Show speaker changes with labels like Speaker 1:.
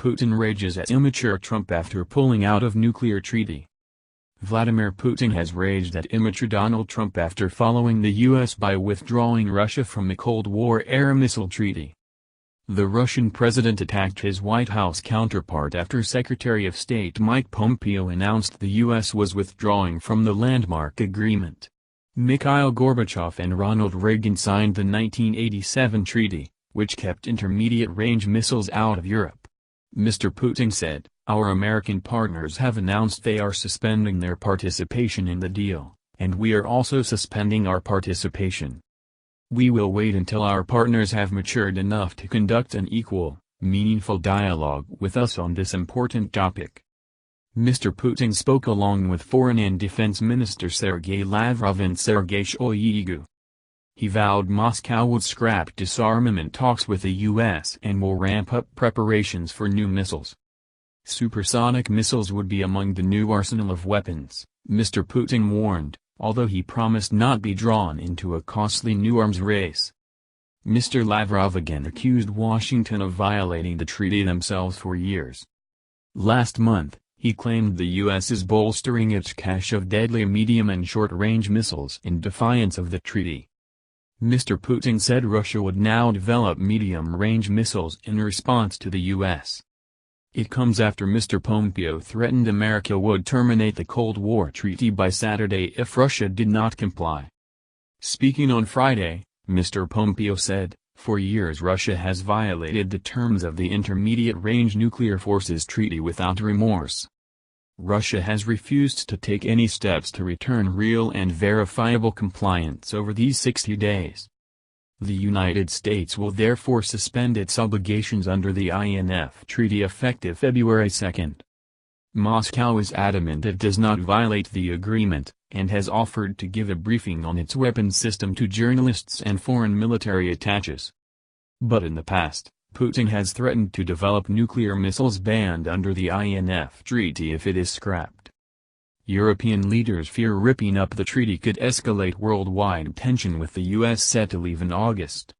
Speaker 1: Putin rages at immature Trump after pulling out of nuclear treaty. Vladimir Putin has raged at immature Donald Trump after following the U.S. by withdrawing Russia from the Cold War-era missile treaty. The Russian president attacked his White House counterpart after Secretary of State Mike Pompeo announced the U.S. was withdrawing from the landmark agreement. Mikhail Gorbachev and Ronald Reagan signed the 1987 treaty, which kept intermediate-range missiles out of Europe. Mr. Putin said, "Our American partners have announced they are suspending their participation in the deal, and we are also suspending our participation. We will wait until our partners have matured enough to conduct an equal, meaningful dialogue with us on this important topic." Mr. Putin spoke along with Foreign and Defense Minister Sergei Lavrov and Sergei Shoigu. He vowed Moscow would scrap disarmament talks with the U.S. and will ramp up preparations for new missiles. Supersonic missiles would be among the new arsenal of weapons, Mr. Putin warned, although he promised not be drawn into a costly new arms race. Mr. Lavrov again accused Washington of violating the treaty themselves for years. Last month, he claimed the U.S. is bolstering its cache of deadly medium and short-range missiles in defiance of the treaty. Mr. Putin said Russia would now develop medium-range missiles in response to the U.S. It comes after Mr. Pompeo threatened America would terminate the Cold War treaty by Saturday if Russia did not comply. Speaking on Friday, Mr. Pompeo said, "For years Russia has violated the terms of the Intermediate-Range Nuclear Forces Treaty without remorse. Russia has refused to take any steps to return real and verifiable compliance over these 60 days. The United States will therefore suspend its obligations under the INF Treaty effective February 2. Moscow is adamant it does not violate the agreement, and has offered to give a briefing on its weapons system to journalists and foreign military attaches. But in the past, Putin has threatened to develop nuclear missiles banned under the INF Treaty if it is scrapped. European leaders fear ripping up the treaty could escalate worldwide tension with the U.S. set to leave in August.